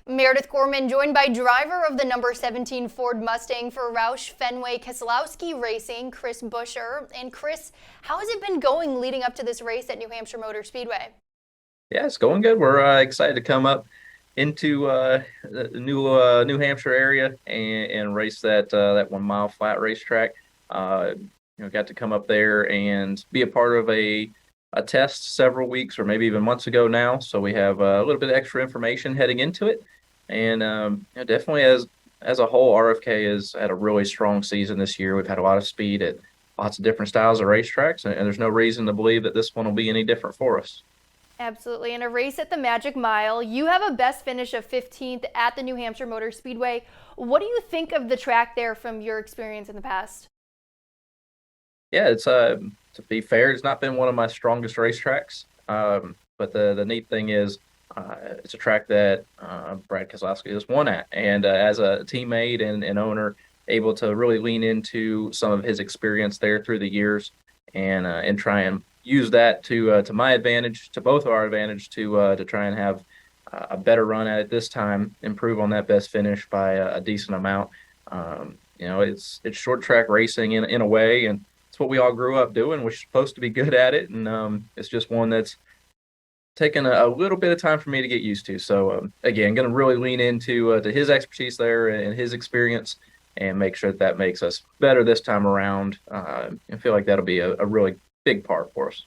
Meredith Gorman joined by driver of the number 17 Ford Mustang for Roush Fenway Keselowski Racing, Chris Buescher. And Chris, how has it been going leading up to this race at New Hampshire Motor Speedway? Yeah, it's going good. We're excited to come up into the New Hampshire area and race that 1 mile flat racetrack. Got to come up there and be a part of a test several weeks or maybe even months ago now. So we have a little bit of extra information heading into it, and definitely as a whole, RFK has had a really strong season this year. We've had a lot of speed at lots of different styles of racetracks, and there's no reason to believe that this one will be any different for us. Absolutely. In a race at the Magic Mile, you have a best finish of 15th at the New Hampshire Motor Speedway. What do you think of the track there from your experience in the past? Yeah, it's to be fair, it's not been one of my strongest racetracks. But the neat thing is, it's a track that Brad Keselowski has won at, and as a teammate and owner, able to really lean into some of his experience there through the years, and try and use that to my advantage, to both of our advantage, to try and have a better run at it this time, improve on that best finish by a decent amount. It's short track racing in a way, and it's what we all grew up doing. We're supposed to be good at it, and it's just one that's taken a little bit of time for me to get used to. So again, going to really lean into to his expertise there and his experience, and make sure that makes us better this time around. I feel like that'll be a really big part for us.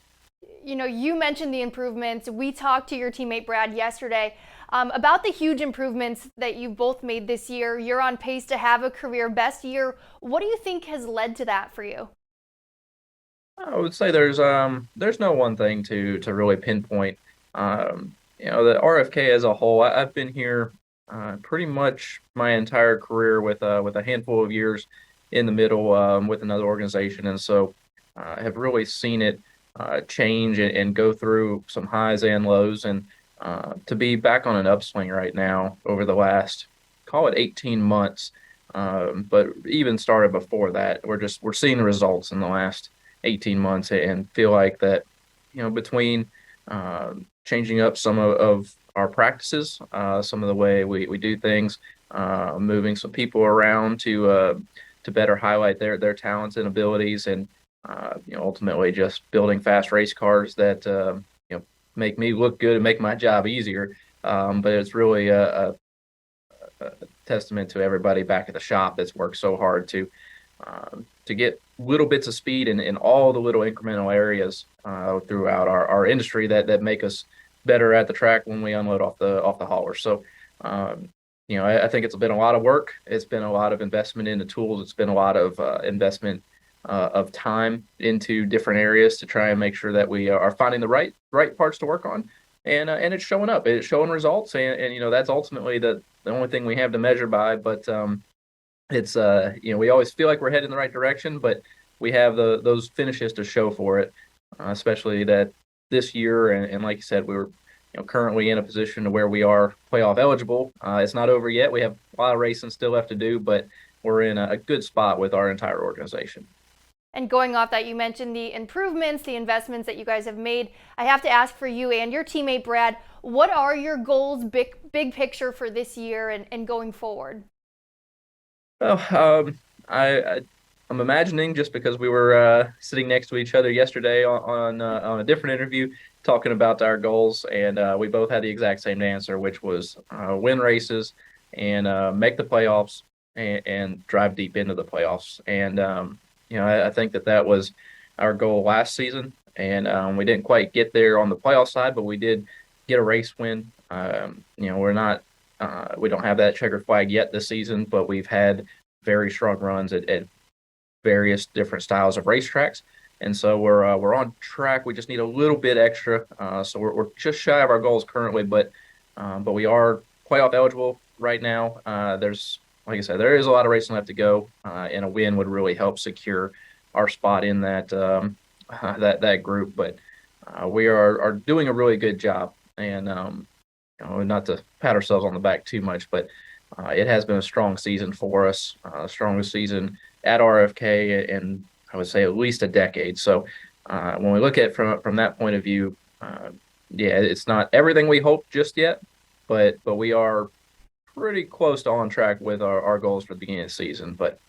You mentioned the improvements. We talked to your teammate Brad yesterday about the huge improvements that you've both made this year. You're on pace to have a career best year. What do you think has led to that for you? I would say there's no one thing to really pinpoint. The RFK as a whole, I've been here pretty much my entire career with a handful of years in the middle with another organization, and so I have really seen it change and go through some highs and lows, and to be back on an upswing right now over the last, call it 18 months, but even started before that. We're seeing results in the last 18 months, and feel like that, between changing up some of our practices, some of the way we do things, moving some people around to better highlight their talents and abilities, and ultimately just building fast race cars that make me look good and make my job easier. But it's really a testament to everybody back at the shop that's worked so hard to get little bits of speed in all the little incremental areas throughout our industry that make us better at the track when we unload off the hauler. So, I think it's been a lot of work. It's been a lot of investment into tools. It's been a lot of investment of time into different areas to try and make sure that we are finding the right parts to work on, and it's showing up. It's showing results, and that's ultimately the only thing we have to measure by. But it's we always feel like we're heading in the right direction, but we have those finishes to show for it, especially that this year, and like you said, we were currently in a position to where we are playoff eligible. It's not over yet. We have a lot of racing still left to do, but we're in a good spot with our entire organization. And going off that, you mentioned the improvements, the investments that you guys have made. I have to ask for you and your teammate Brad, what are your goals, big picture for this year and going forward? Well, I'm imagining, just because we were sitting next to each other yesterday on a different interview, talking about our goals, and we both had the exact same answer, which was win races and make the playoffs, and drive deep into the playoffs. And I think that was our goal last season, and we didn't quite get there on the playoff side, but we did get a race win. We're not we don't have that checkered flag yet this season, but we've had very strong runs at various different styles of racetracks, and so we're on track. We just need a little bit extra, so we're just shy of our goals currently, but we are playoff eligible right now. There's, like I said, there is a lot of racing left to go, and a win would really help secure our spot in that group. But we are doing a really good job, and not to pat ourselves on the back too much, but it has been a strong season for us, strongest season at RFK in, I would say, at least a decade. So when we look at it from that point of view, yeah, it's not everything we hoped just yet, but we are pretty close to on track with our goals for the beginning of the season, but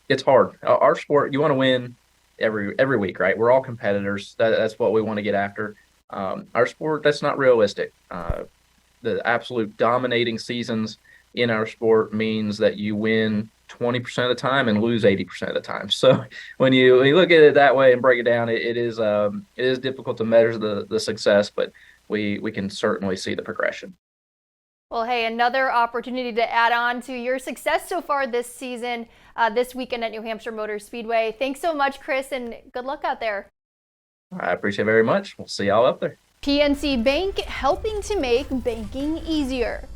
it's hard. Our sport, you want to win every week, right? We're all competitors. That's what we want to get after. Our sport, that's not realistic. The absolute dominating seasons in our sport means that you win 20% of the time and lose 80% of the time. So when you look at it that way and break it down, it is difficult to measure the success, but we can certainly see the progression. Well, hey, another opportunity to add on to your success so far this season, this weekend at New Hampshire Motor Speedway. Thanks so much, Chris, and good luck out there. I appreciate it very much. We'll see y'all up there. PNC Bank, helping to make banking easier.